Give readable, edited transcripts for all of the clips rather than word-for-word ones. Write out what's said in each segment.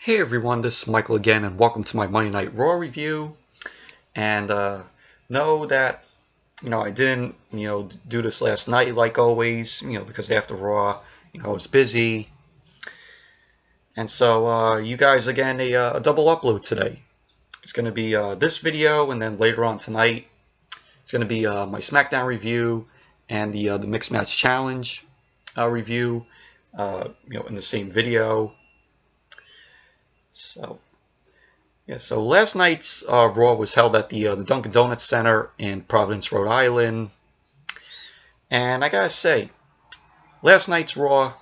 Hey everyone, this is Michael again, and welcome to my Monday Night Raw review. And know that I didn't do this last night like always, because after Raw, I was busy, and so you guys again a double upload today. It's going to be this video, and then later on tonight, it's going to be my SmackDown review and the Mixed Match Challenge review, in the same video. So, yeah. So last night's Raw was held at the Dunkin' Donuts Center in Providence, Rhode Island, and I gotta say, last night's Raw,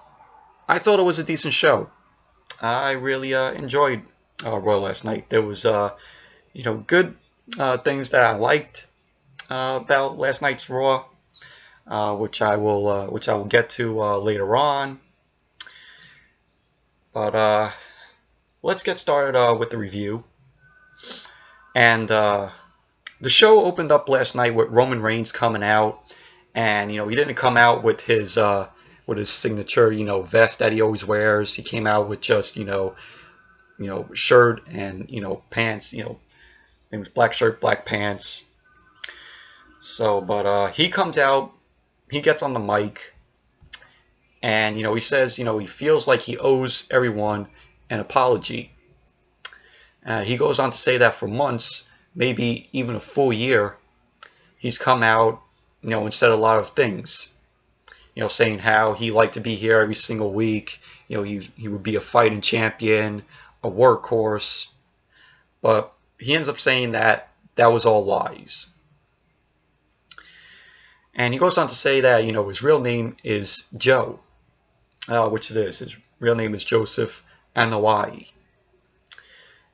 I thought it was a decent show. I really enjoyed Raw last night. There was good things that I liked about last night's Raw, which I will get to later on. But let's get started with the review. And the show opened up last night with Roman Reigns coming out, and he didn't come out with his signature vest that he always wears. He came out with just shirt and pants. It was black shirt, black pants. So, but he comes out, he gets on the mic, and he says he feels like he owes everyone an apology. He goes on to say that for months, maybe even a full year, he's come out, and said a lot of things, saying how he liked to be here every single week. He would be a fighting champion, a workhorse, but he ends up saying that that was all lies. And he goes on to say that his real name is Joe, which it is. His real name is Joseph Anoa'i.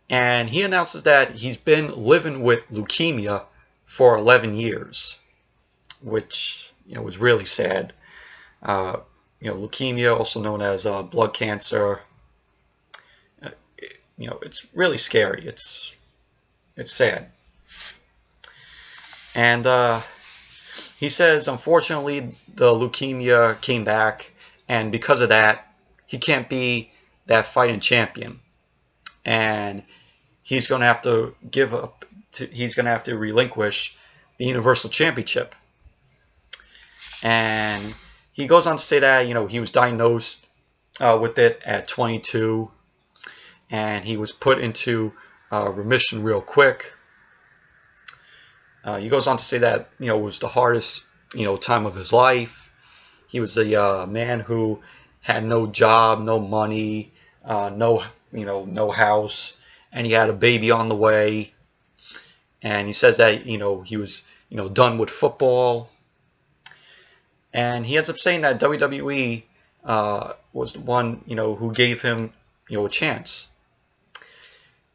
And he announces that he's been living with leukemia for 11 years, which was really sad. Leukemia, also known as blood cancer, it's really scary. It's sad. And he says, unfortunately, the leukemia came back, and because of that, he can't be that fighting champion. And he's going to have to give up. He's going to have to relinquish the Universal Championship. And he goes on to say that he was diagnosed with it at 22, and he was put into remission real quick. He goes on to say that it was the hardest time of his life. He was a man who had no job, no money, no house, and he had a baby on the way. And he says that he was done with football. And he ends up saying that WWE was the one who gave him a chance.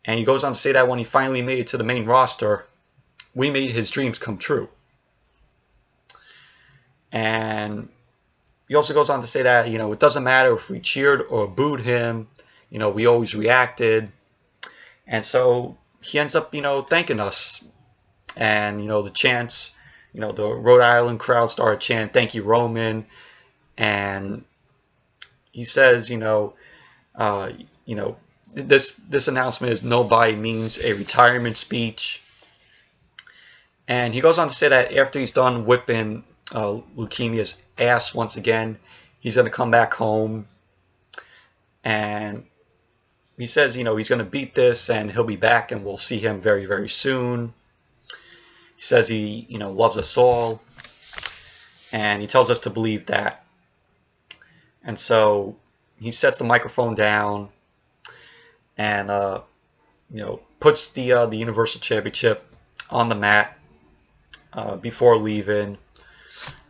And he goes on to say that when he finally made it to the main roster, we made his dreams come true. And he also goes on to say that it doesn't matter if we cheered or booed him, we always reacted. And so he ends up thanking us. And the chants, the Rhode Island crowd started chanting, "Thank you, Roman." And he says this announcement is no by means a retirement speech. And he goes on to say that after he's done whipping leukemia's ass once again, he's going to come back home. And he says, he's going to beat this, and he'll be back, and we'll see him very, very soon. He says he, loves us all, and he tells us to believe that. And so he sets the microphone down, and puts the Universal Championship on the mat before leaving.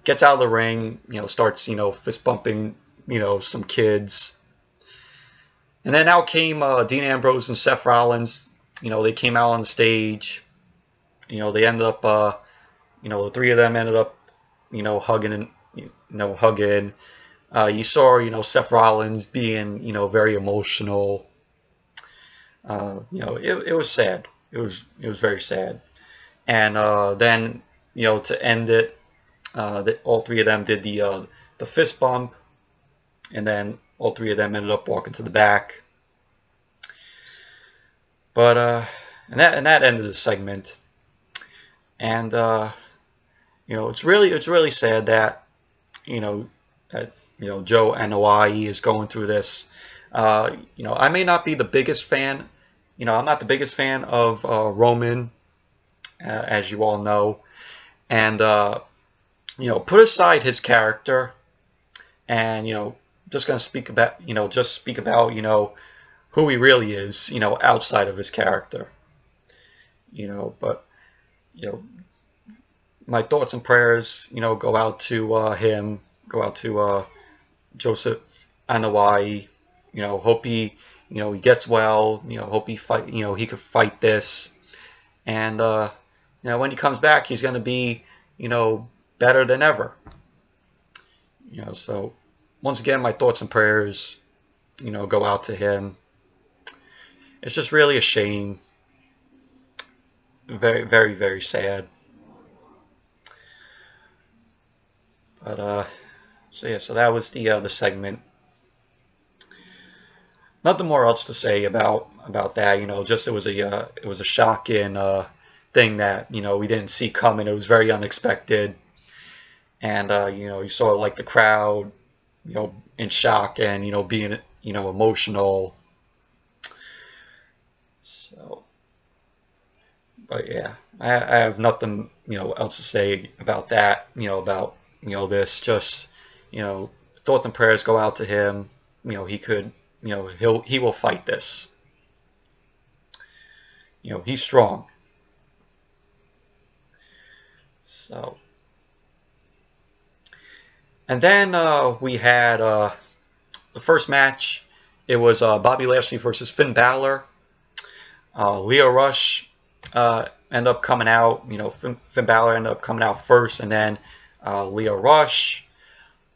Gets out of the ring, starts fist bumping some kids. And then out came Dean Ambrose and Seth Rollins. They came out on the stage. They ended up, the three of them ended up, hugging and hugging. You saw, Seth Rollins being, very emotional. It was sad. It was very sad. And then, to end it, all three of them did the fist bump, and then all three of them ended up walking to the back. But and that ended the segment. And you know, it's really sad that Joe Anoa'i is going through this. You know, I may not be the biggest fan. You know, I'm not the biggest fan of Roman, as you all know. And you know, put aside his character, and just gonna speak about who he really is, outside of his character. But my thoughts and prayers, go out to him, go out to Joseph Anoa'i. Hope he gets well. Hope he he could fight this, and when he comes back, he's gonna be better than ever. So once again, my thoughts and prayers, go out to him. It's just really a shame. Very, very, very sad. But so yeah, so that was the segment. Nothing more else to say about that. Just it was a shocking thing that we didn't see coming. It was very unexpected, and you saw like the crowd, in shock and being emotional. So, but yeah, I have nothing else to say about that. About this. Just thoughts and prayers go out to him. He could. He will fight this. He's strong. So, and then we had the first match. It was Bobby Lashley versus Finn Balor. Lio Rush ended up coming out. Finn Balor ended up coming out first, and then Lio Rush.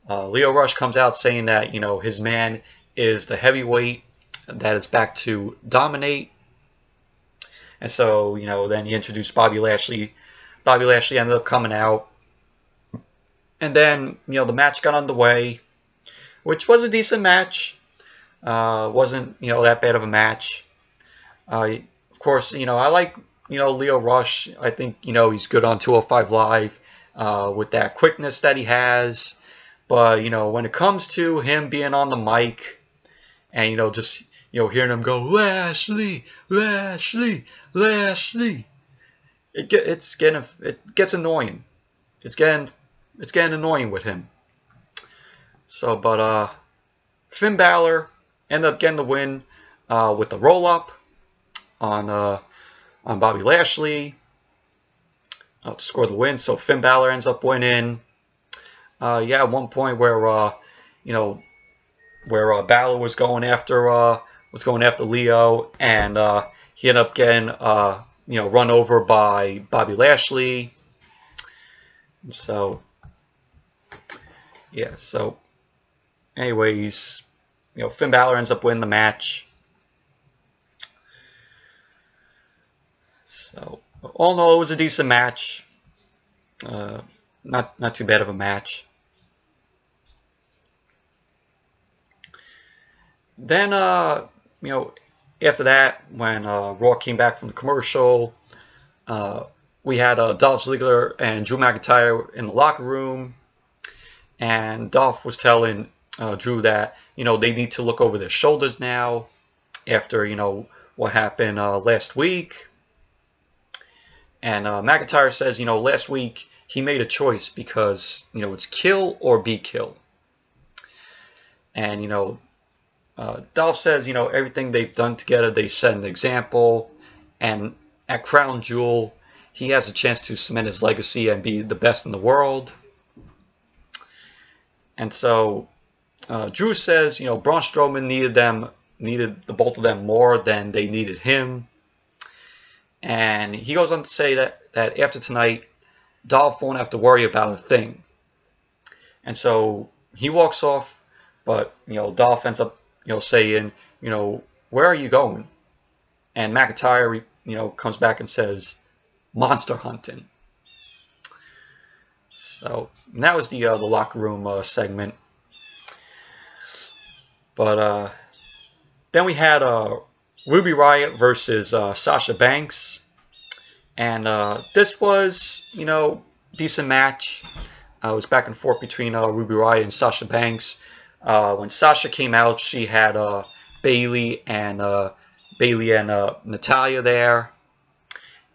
Lio Rush comes out saying that his man is the heavyweight that is back to dominate. And so then he introduced Bobby Lashley. Bobby Lashley ended up coming out, and then the match got underway, which was a decent match. Wasn't that bad of a match. Of course, I like Lio Rush. I think he's good on 205 Live with that quickness that he has. But when it comes to him being on the mic and just hearing him go Lashley, Lashley, Lashley, it gets annoying. It's getting annoying with him. So, but Finn Balor ended up getting the win with the roll up on Bobby Lashley to score the win. So Finn Balor ends up winning. Yeah, at one point where where Balor was going after Leo, and he ended up getting run over by Bobby Lashley. And so yeah, so anyways, Finn Balor ends up winning the match. So all in all, it was a decent match. Not too bad of a match. Then after that, when Raw came back from the commercial, we had Dolph Ziggler and Drew McIntyre in the locker room, and Dolph was telling Drew that they need to look over their shoulders now after what happened last week. And McIntyre says last week he made a choice because it's kill or be killed. And Dolph says everything they've done together, they set an example, and at Crown Jewel he has a chance to cement his legacy and be the best in the world. And so Drew says Braun Strowman needed the both of them more than they needed him. And he goes on to say that after tonight, Dolph won't have to worry about a thing. And so he walks off, but Dolph ends up saying, where are you going? And McIntyre comes back and says, monster hunting. So that was the locker room segment. But then we had Ruby Riott versus Sasha Banks. And this was, decent match. It was back and forth between Ruby Riott and Sasha Banks. When Sasha came out, she had Bayley and Natalya there,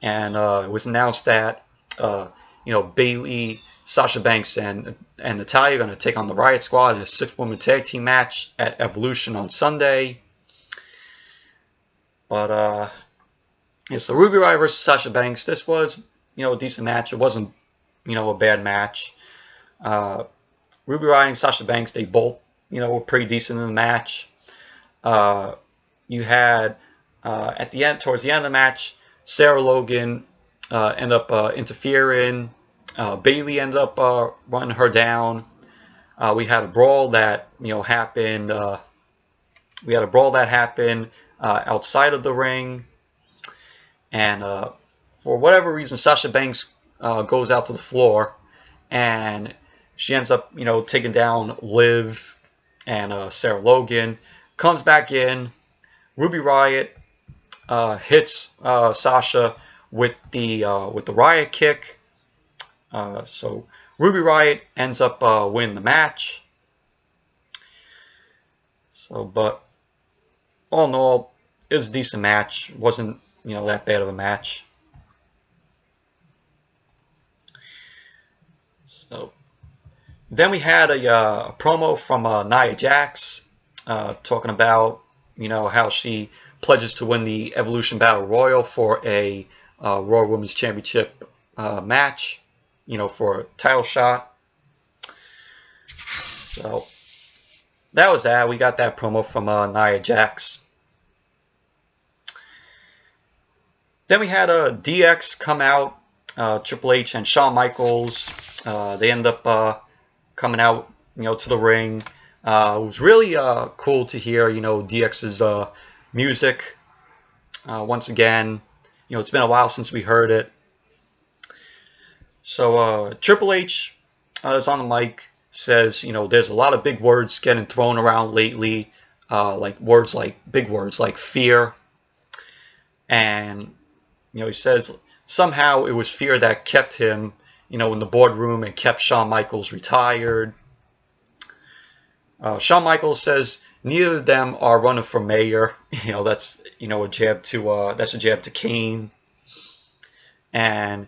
and it was announced that Bayley, Sasha Banks, and Natalya are going to take on the Riott Squad in a 6-woman tag team match at Evolution on Sunday. But so Ruby Riott versus Sasha Banks. This was a decent match. It wasn't a bad match. Ruby Riott and Sasha Banks, they both were pretty decent in the match. You had at the end, towards the end of the match, Sarah Logan ended up interfering. Bayley ended up running her down. We had a brawl that happened. We had a brawl that happened outside of the ring, and for whatever reason, Sasha Banks goes out to the floor, and she ends up taking down Liv and Sarah Logan. Comes back in. Ruby Riott hits Sasha with the Riott kick. So Ruby Riott ends up winning the match. So, but all in all, it was a decent match. It wasn't that bad of a match. So then we had a promo from Nia Jax talking about how she pledges to win the Evolution Battle Royal for a Raw Women's Championship match, for a title shot. So that was that. We got that promo from Nia Jax. Then we had DX come out, Triple H and Shawn Michaels. They end up coming out, to the ring. It was really cool to hear, DX's music once again. It's been a while since we heard it. So Triple H is on the mic, says, there's a lot of big words getting thrown around lately, big words like fear. And, he says somehow it was fear that kept him, in the boardroom and kept Shawn Michaels retired. Shawn Michaels says neither of them are running for mayor. That's a jab to Kane. And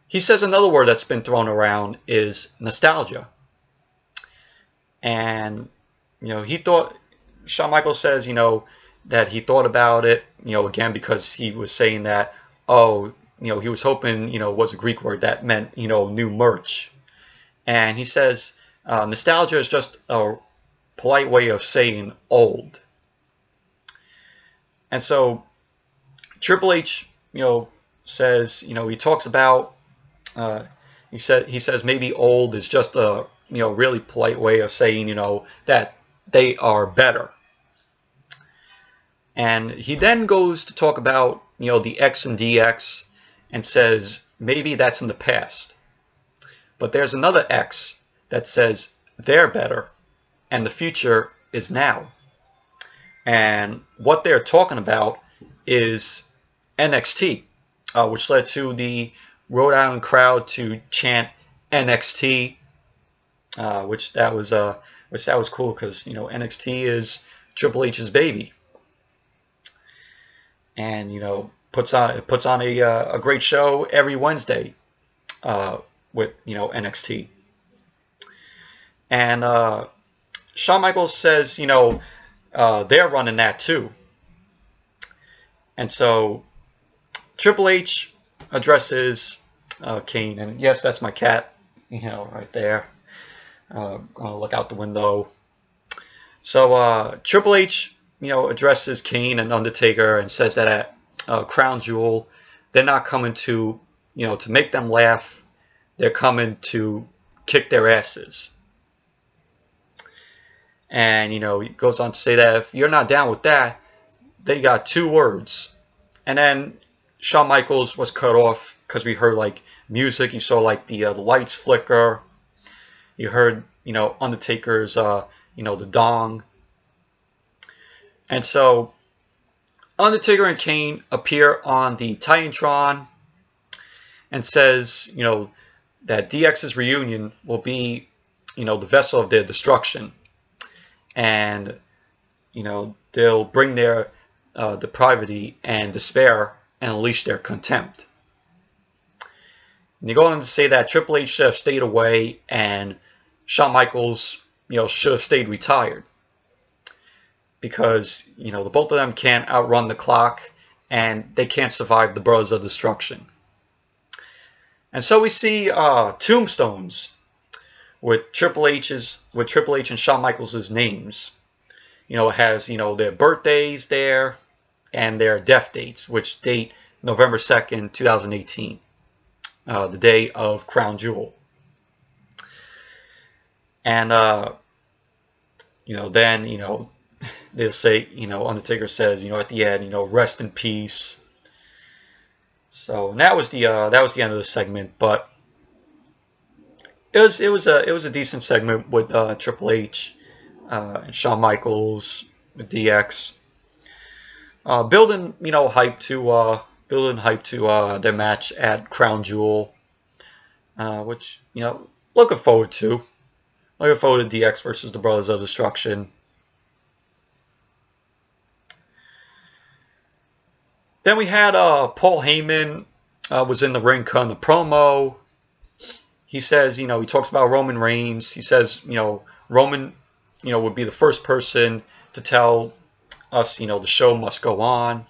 he says another word that's been thrown around is nostalgia. And Shawn Michaels says that he thought about it again because he was saying that he was hoping was a Greek word that meant new merch. And he says nostalgia is just a polite way of saying old. And so Triple H, says, he talks about, he says maybe old is just a, really polite way of saying, that they are better. And he then goes to talk about, the X and DX and says maybe that's in the past. But there's another X that says they're better. And the future is now. And what they're talking about is NXT, which led to the Rhode Island crowd to chant NXT, which that was cool because NXT is Triple H's baby, and puts on a great show every Wednesday with NXT. And Shawn Michaels says, they're running that too. And so Triple H addresses Kane, and yes, that's my cat, right there. Gonna look out the window. So Triple H, addresses Kane and Undertaker and says that at Crown Jewel, they're not coming to, to make them laugh. They're coming to kick their asses. And, he goes on to say that if you're not down with that, they got 2 words. And then Shawn Michaels was cut off because we heard, music. You saw, the lights flicker. You heard, Undertaker's, the dong. And so Undertaker and Kane appear on the Titantron and says, that DX's reunion will be, the vessel of their destruction. And, they'll bring their depravity and despair and unleash their contempt. And you go on to say that Triple H should have stayed away and Shawn Michaels, should have stayed retired. Because, the both of them can't outrun the clock and they can't survive the Brothers of Destruction. And so we see tombstones with Triple H and Shawn Michaels' names. It has, their birthdays there and their death dates, which date November 2nd, 2018, the day of Crown Jewel. And, then, they'll say, Undertaker says, at the end, rest in peace. So and that was the end of the segment, but it was a decent segment with Triple H and Shawn Michaels with DX, building hype to their match at Crown Jewel, which looking forward to DX versus the Brothers of Destruction. Then we had Paul Heyman was in the ring cutting the promo. He says, he talks about Roman Reigns. He says, Roman, would be the first person to tell us, the show must go on.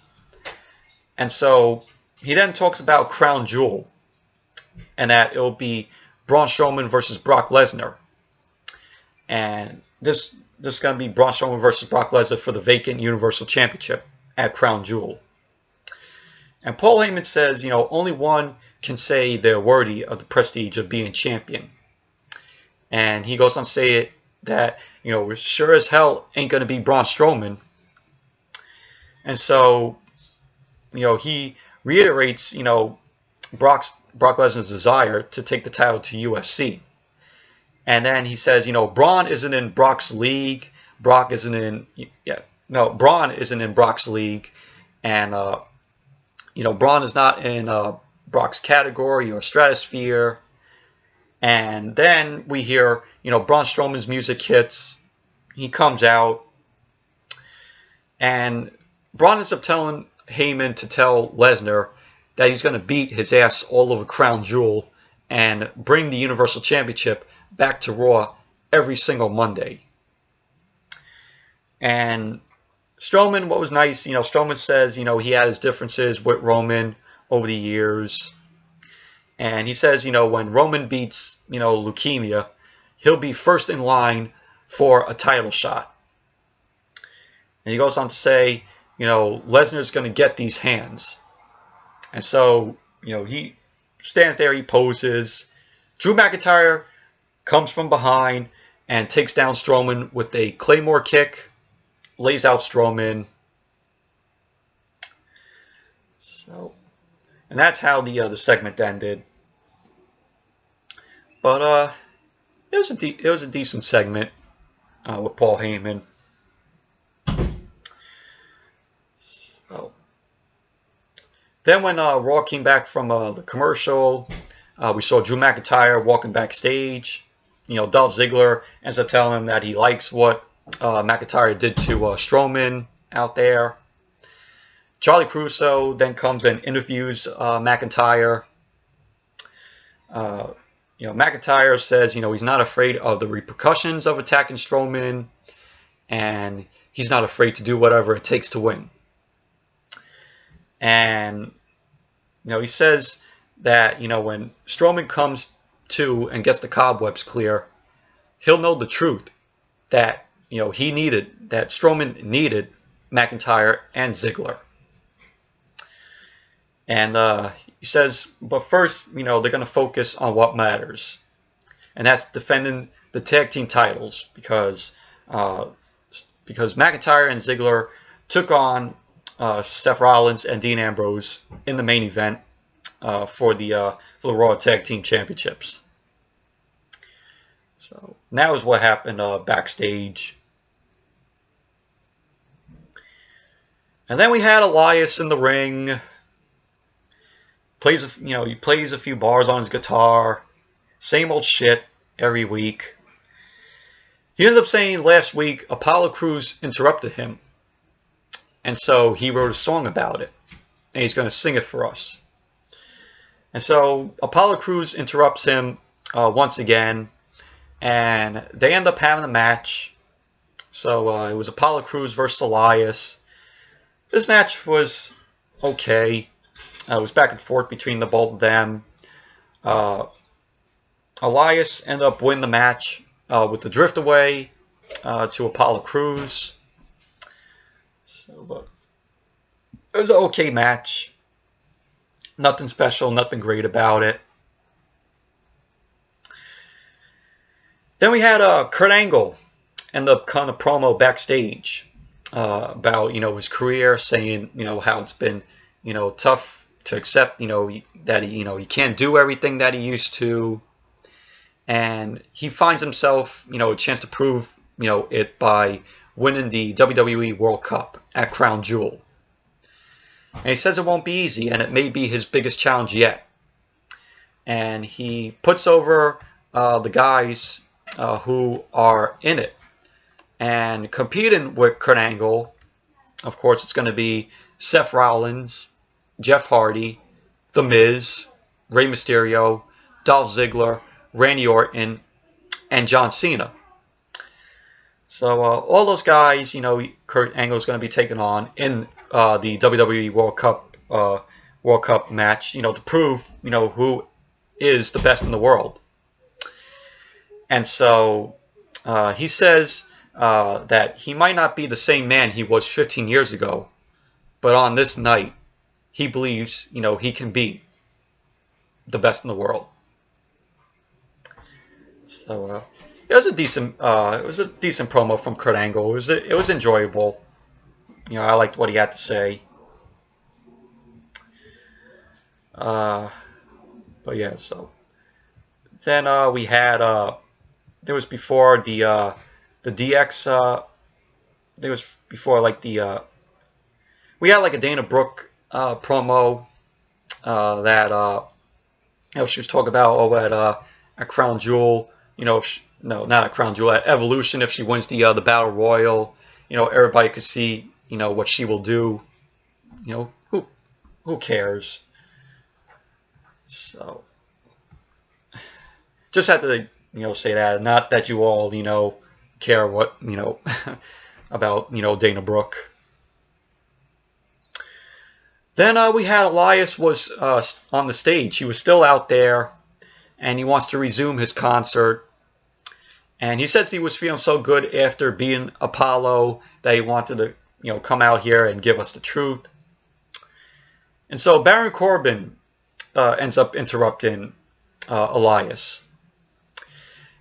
And so he then talks about Crown Jewel and that it will be Braun Strowman versus Brock Lesnar. And this is going to be Braun Strowman versus Brock Lesnar for the vacant Universal Championship at Crown Jewel. And Paul Heyman says, only one can say they're worthy of the prestige of being champion. And he goes on to say that, sure as hell ain't going to be Braun Strowman. And so, he reiterates, Brock Lesnar's desire to take the title to UFC. And then he says, Braun isn't in Brock's league. Braun isn't in Brock's league. And, Braun is not in Brock's category or stratosphere. And then we hear, Braun Strowman's music hits. He comes out. And Braun ends up telling Heyman to tell Lesnar that he's going to beat his ass all over Crown Jewel and bring the Universal Championship back to Raw every single Monday. And Strowman, what was nice, Strowman says, he had his differences with Roman over the years. And he says, when Roman beats, leukemia, he'll be first in line for a title shot. And he goes on to say, Lesnar's going to get these hands. And so, he stands there, he poses. Drew McIntyre comes from behind and takes down Strowman with a Claymore kick. Lays out Strowman. So, and that's how the segment ended. But it was a decent segment with Paul Heyman. So, then when Raw came back from the commercial, we saw Drew McIntyre walking backstage. Dolph Ziggler ends up telling him that he likes what McIntyre did to Strowman out there. Charlie Caruso then comes and interviews McIntyre. McIntyre says, he's not afraid of the repercussions of attacking Strowman, and he's not afraid to do whatever it takes to win. And he says that when Strowman comes to and gets the cobwebs clear, he'll know the truth that that Strowman needed McIntyre and Ziggler. And he says, but first, they're going to focus on what matters. And that's defending the tag team titles because McIntyre and Ziggler took on Seth Rollins and Dean Ambrose in the main event for the Raw Tag Team Championships. So that was what happened backstage. And then we had Elias in the ring. He plays a few bars on his guitar. Same old shit every week. He ends up saying last week Apollo Crews interrupted him. And so he wrote a song about it. And he's going to sing it for us. And so Apollo Crews interrupts him once again. And they end up having a match. So it was Apollo Crews versus Elias. This match was okay. It was back and forth between the both of them. Elias ended up winning the match with the drift away to Apollo Crews. So, it was an okay match. Nothing special, nothing great about it. Then we had Kurt Angle end up cutting a promo backstage about his career, saying how it's been tough to accept that he can't do everything that he used to, and he finds himself a chance to prove it by winning the WWE World Cup at Crown Jewel. And he says it won't be easy, and it may be his biggest challenge yet. And he puts over the guys who are in it. And competing with Kurt Angle, of course, it's going to be Seth Rollins, Jeff Hardy, The Miz, Rey Mysterio, Dolph Ziggler, Randy Orton, and John Cena. So all those guys, Kurt Angle is going to be taking on in the WWE World Cup match, to prove who is the best in the world. And so he says that he might not be the same man he was 15 years ago, but on this night, he believes he can be the best in the world. So it was a decent promo from Kurt Angle. It was enjoyable. I liked what he had to say. But yeah, so then we had there was before the DX. There was before we had a Dana Brooke promo that she was talking about at Crown Jewel. No, not at Crown Jewel, at Evolution. If she wins the Battle Royal, everybody could see what she will do. Who cares? So just had to say that. Not that you all care what about Dana Brooke. Then we had Elias was on the stage. He was still out there, and he wants to resume his concert. And he says he was feeling so good after being Apollo that he wanted to come out here and give us the truth. And so Baron Corbin ends up interrupting Elias.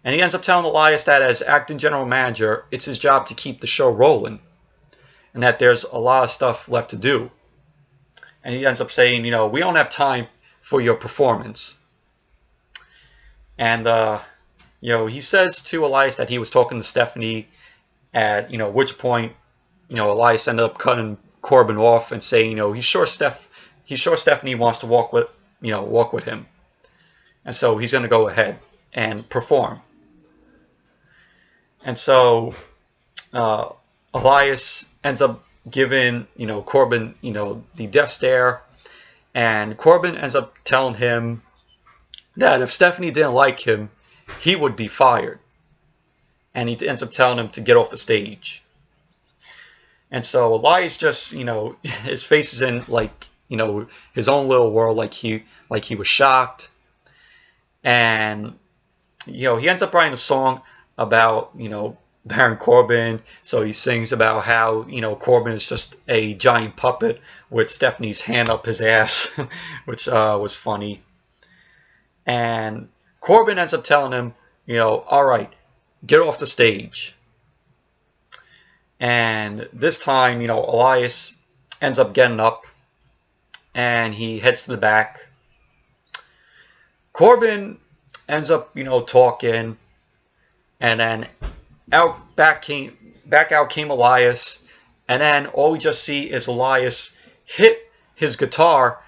And he ends up telling Elias that as acting general manager, it's his job to keep the show rolling. And that there's a lot of stuff left to do. And he ends up saying, we don't have time for your performance. And, he says to Elias that he was talking to Stephanie, at, which point, Elias ended up cutting Corbin off and saying, he's sure Stephanie wants to walk with him. And so he's going to go ahead and perform. And so Elias ends up giving, Corbin, the death stare. And Corbin ends up telling him that if Stephanie didn't like him, he would be fired. And he ends up telling him to get off the stage. And so Elias just, his face is in his own little world, like he was shocked. And he ends up writing a song about Baron Corbin. So he sings about how Corbin is just a giant puppet with Stephanie's hand up his ass, which was funny. And Corbin ends up telling him, all right, get off the stage. And this time, Elias ends up getting up and he heads to the back. Corbin ends up, talking, and then back out came Elias, And then all we just see is Elias hit his guitar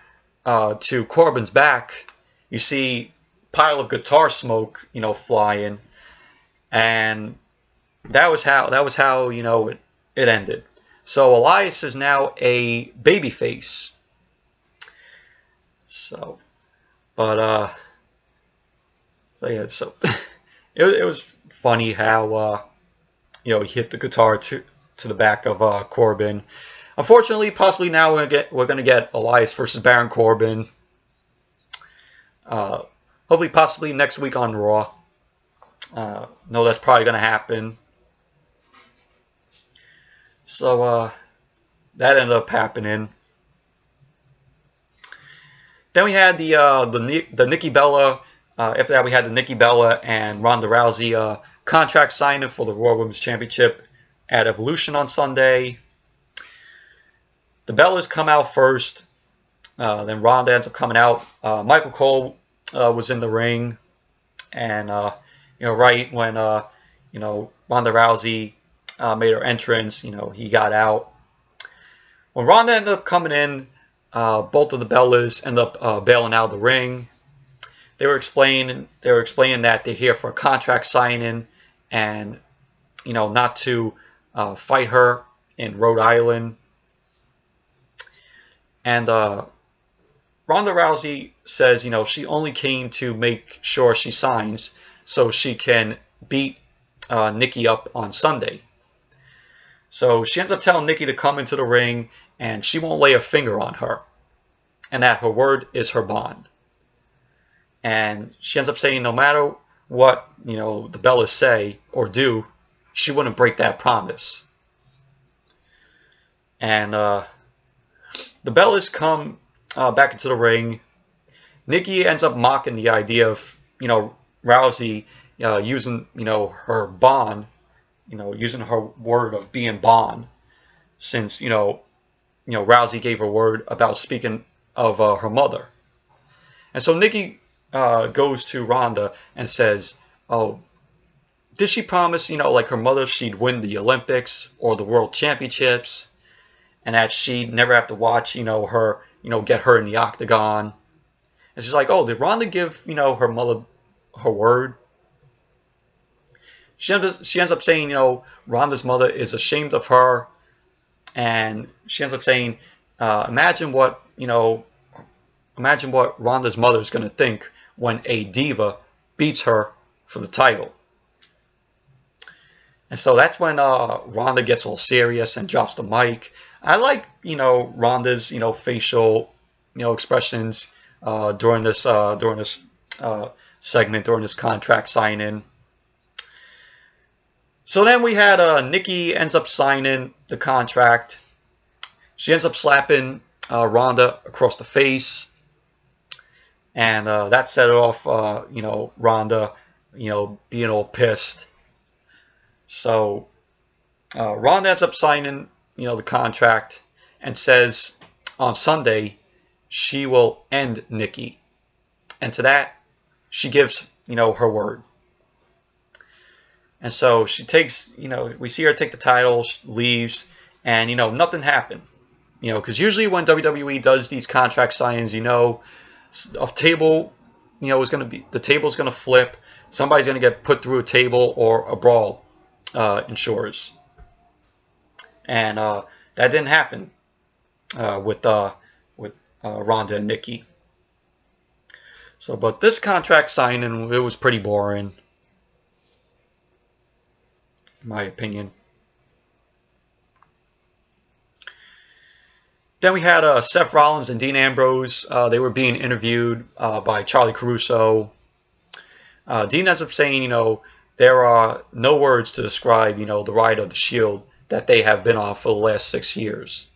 to Corbin's back. You see pile of guitar smoke, flying, and that was how it ended. So Elias is now a babyface. So, but so yeah, so it was funny how he hit the guitar to the back of Corbin. Unfortunately, possibly now we're gonna get Elias versus Baron Corbin. Hopefully, possibly next week on Raw. No, that's probably gonna happen. So that ended up happening. Then we had the Nikki Bella. After that, we had the Nikki Bella and Ronda Rousey contract signing for the Raw Women's Championship at Evolution on Sunday. The Bellas come out first. Then Ronda ends up coming out. Michael Cole was in the ring, and right when Ronda Rousey made her entrance, he got out. When Ronda ended up coming in, both of the Bellas ended up bailing out of the ring. They were explaining that they're here for a contract signing, and not to fight her in Rhode Island. And Ronda Rousey says, she only came to make sure she signs so she can beat Nikki up on Sunday. So she ends up telling Nikki to come into the ring, and she won't lay a finger on her, and that her word is her bond. And she ends up saying no matter what the Bellas say or do, she wouldn't break that promise. And the Bellas come back into the ring. Nikki ends up mocking the idea of Rousey using her bond, using her word of being bond, since Rousey gave her word about speaking of her mother. And so Nikki goes to Ronda and says, "Oh, did she promise like her mother she'd win the Olympics or the World Championships, and that she'd never have to watch her get hurt in the octagon?" And she's like, "Oh, did Ronda give her mother her word?" She ends up saying Ronda's mother is ashamed of her, and she ends up saying, imagine what Ronda's mother is going to think when a diva beats her for the title. And so that's when Ronda gets all serious and drops the mic. I like Ronda's facial expressions during this segment, during this contract signing. So then we had Nikki ends up signing the contract. She ends up slapping Ronda across the face, and that set off Ronda being all pissed. So Ronda ends up signing the contract and says on Sunday she will end Nikki, and to that she gives her word. And so she takes, we see her take the title, leaves, and nothing happened. Because usually when WWE does these contract signings, a table, the table's gonna flip, somebody's gonna get put through a table, or a brawl ensures. And that didn't happen with Ronda and Nikki. So, but this contract signing, it was pretty boring, in my opinion. Then we had Seth Rollins and Dean Ambrose. They were being interviewed by Charlie Caruso. Dean ends up saying, there are no words to describe, the ride of the Shield that they have been on for the last 6 years.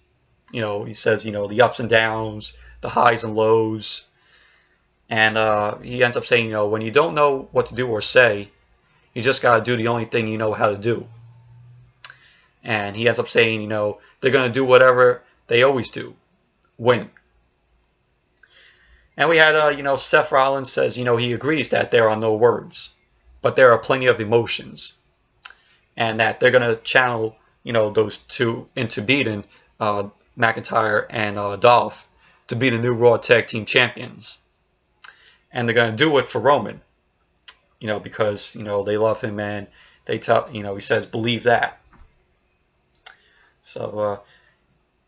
He says, the ups and downs, the highs and lows. And he ends up saying, when you don't know what to do or say, you just got to do the only thing you know how to do. And he ends up saying, they're going to do whatever they always do, win. And we had, Seth Rollins says, he agrees that there are no words, but there are plenty of emotions. And that they're going to channel those two into beating McIntyre and Dolph to be the new Raw Tag Team Champions. And they're going to do it for Roman, because, they love him, and they tell, he says, believe that. So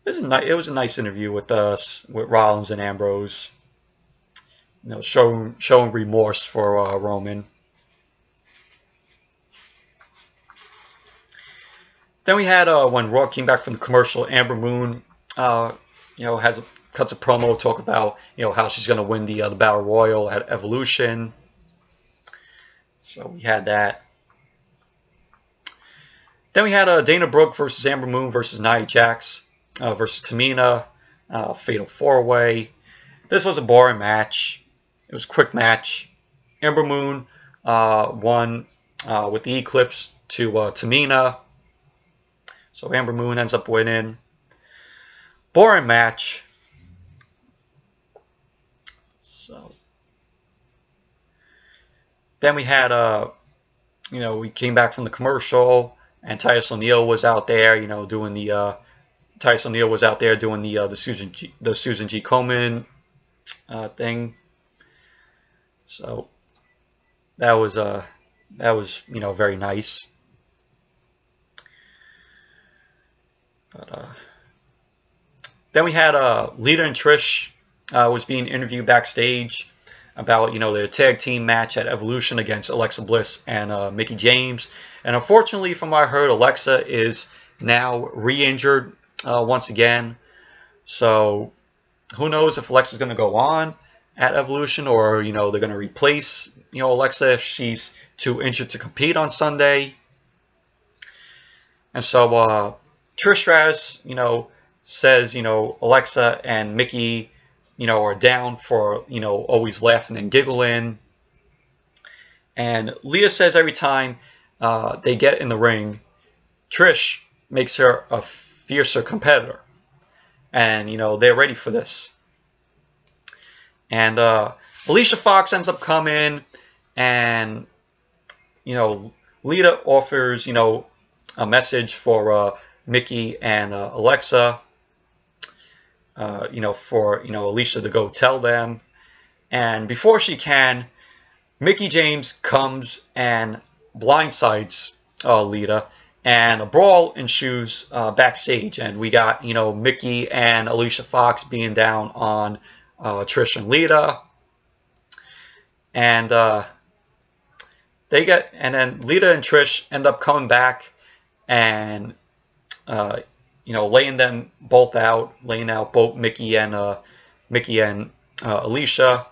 it was a nice interview with Rollins and Ambrose, showing remorse for Roman. Then we had when Raw came back from the commercial, Amber Moon, cuts a promo, talk about how she's going to win the Battle Royal at Evolution. So we had that. Then we had Dana Brooke versus Amber Moon versus Nia Jax versus Tamina, Fatal 4-Way. This was a boring match. It was a quick match. Amber Moon won with the Eclipse to Tamina. So Amber Moon ends up winning. Boring match. So then we had we came back from the commercial, and Titus O'Neil was out there, doing the the Susan G. Komen thing. So that was very nice. But then we had Lita and Trish was being interviewed backstage about their tag team match at Evolution against Alexa Bliss and Mickie James. And unfortunately, from what I heard, Alexa is now re-injured once again. So who knows if Alexa's going to go on at Evolution, or they're going to replace Alexa if she's too injured to compete on Sunday. And so Trish Stratus, says, Alexa and Mickie, are down for, always laughing and giggling. And Leah says every time they get in the ring, Trish makes her a fiercer competitor. And, they're ready for this. And Alicia Fox ends up coming, and, Lita offers, a message for Mickie and Alexa, for Alicia to go tell them. And before she can, Mickie James comes and blindsides Lita, and a brawl ensues backstage. And we got Mickie and Alicia Fox being down on Trish and Lita, and then Lita and Trish end up coming back and laying them both out, laying out both Mickie and Alicia,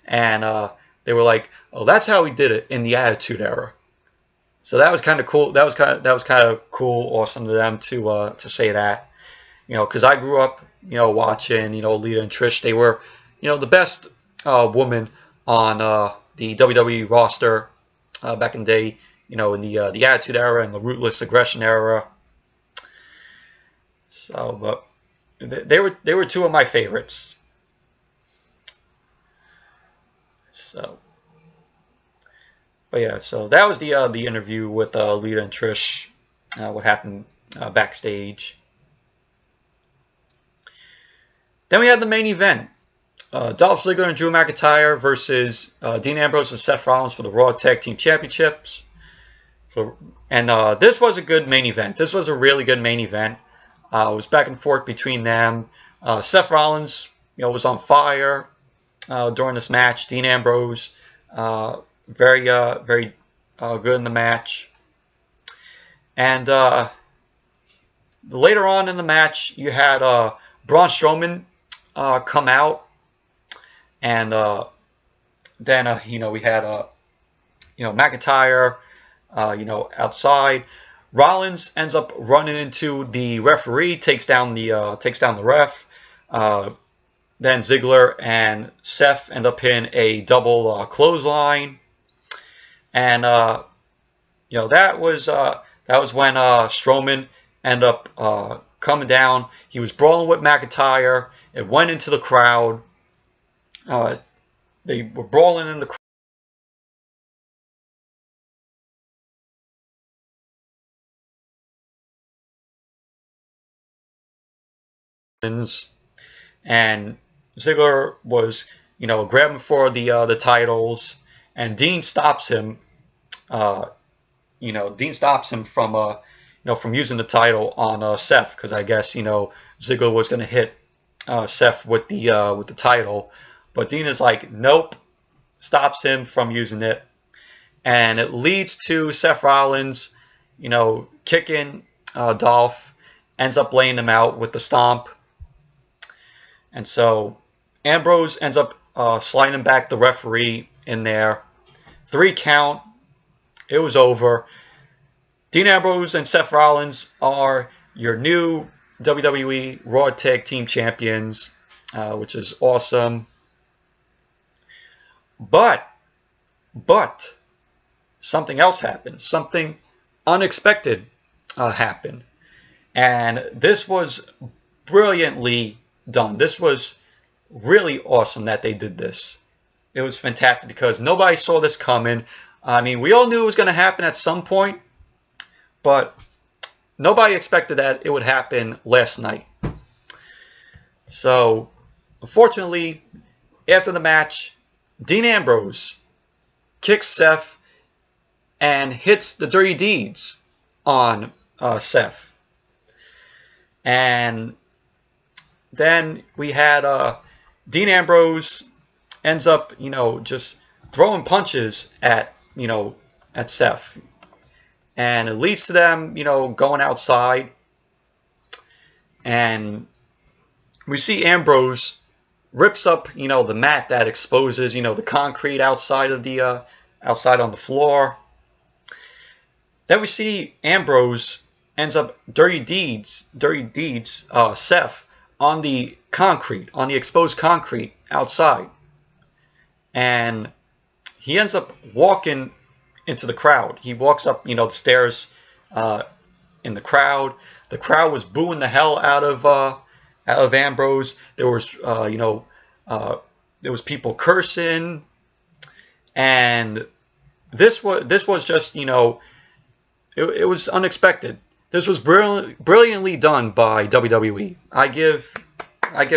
and they were like, "Oh, that's how we did it in the Attitude Era." So that was kind of cool. That was kind of cool, awesome to them to say that, because I grew up, watching, Lita and Trish. They were, the best woman on the WWE roster back in the day, in the Attitude Era and the Ruthless Aggression Era. So, but they were two of my favorites. So, but yeah, so that was the interview with Lita and Trish. What happened backstage. Then we had the main event. Dolph Ziggler and Drew McIntyre versus Dean Ambrose and Seth Rollins for the Raw Tag Team Championships. And this was a good main event. This was a really good main event. It was back and forth between them. Seth Rollins, was on fire during this match. Dean Ambrose, very good in the match. And later on in the match, you had Braun Strowman come out, and then we had McIntyre, outside. Rollins ends up running into the referee, takes down the ref. Then Ziggler and Seth end up in a double clothesline, and that was when Strowman ended up coming down. He was brawling with McIntyre. It went into the crowd. They were brawling in the crowd. and Ziggler was, grabbing for the titles, and Dean stops him. Dean stops him from from using the title on Seth, because I guess Ziggler was going to hit Seth with the title, but Dean is like, nope, stops him from using it, and it leads to Seth Rollins, kicking Dolph, ends up laying him out with the stomp, and so Ambrose ends up sliding back the referee in there. 3 count. It was over. Dean Ambrose and Seth Rollins are your new WWE Raw Tag Team Champions, which is awesome. But something else happened. Something unexpected happened. And this was brilliantly done. This was really awesome that they did this. It was fantastic because nobody saw this coming. I mean, we all knew it was going to happen at some point, but nobody expected that it would happen last night. So, unfortunately, after the match, Dean Ambrose kicks Seth and hits the Dirty Deeds on Seth. And then we had Dean Ambrose ends up, just throwing punches at Seth. And it leads to them, going outside. And we see Ambrose rips up, the mat that exposes, the concrete outside of the outside on the floor. Then we see Ambrose ends up dirty deeds Seth on the concrete, on the exposed concrete outside. And he ends up walking into the crowd. He walks up, the stairs in the crowd. The crowd was booing the hell out of Ambrose. There was, there was people cursing, and this was just, it was unexpected. This was brilliantly done by WWE. I give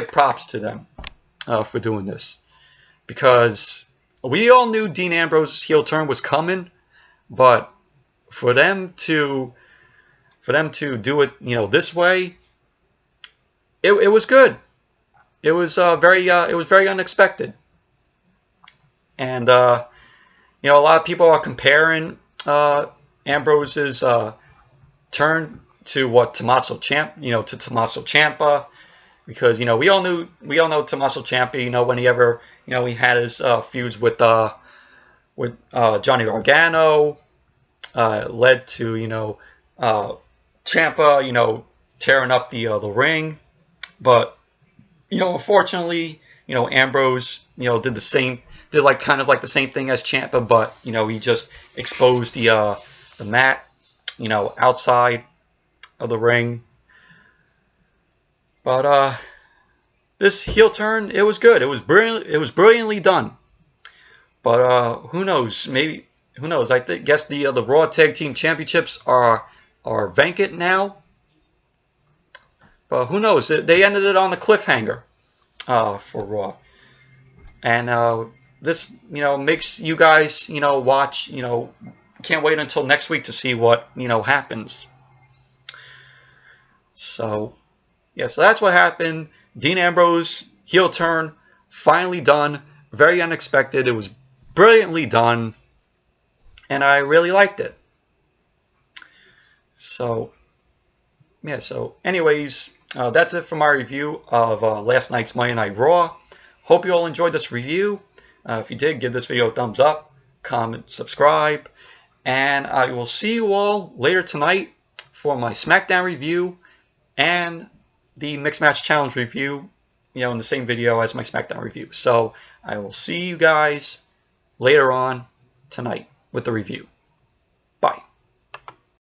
props to them for doing this, because we all knew Dean Ambrose's heel turn was coming, but for them to do it, this way, it was good. It was very unexpected, and a lot of people are comparing Ambrose's turn to what Tommaso Ciampa, because we all know Tommaso Ciampa, whenever he had his feuds with Johnny Gargano, led to Ciampa tearing up the ring, but unfortunately Ambrose did the same, kind of like the same thing as Ciampa, but he just exposed the mat outside of the ring. But this heel turn, it was good. It was brilliant. It was brilliantly done. But who knows? Maybe, who knows? I guess the Raw Tag Team Championships are vacant now. But who knows? They ended it on a cliffhanger for Raw, and this makes you guys watch. Can't wait until next week to see what happens. So yeah, so that's what happened. Dean Ambrose heel turn, finally done. Very unexpected. It was brilliantly done, and I really liked it. So yeah, so anyways, that's it for my review of last night's Monday Night Raw. Hope you all enjoyed this review. If you did, give this video a thumbs up, comment, subscribe, and I will see you all later tonight for my SmackDown review and the Mixed Match Challenge review, in the same video as my SmackDown review. So I will see you guys later on tonight with the review.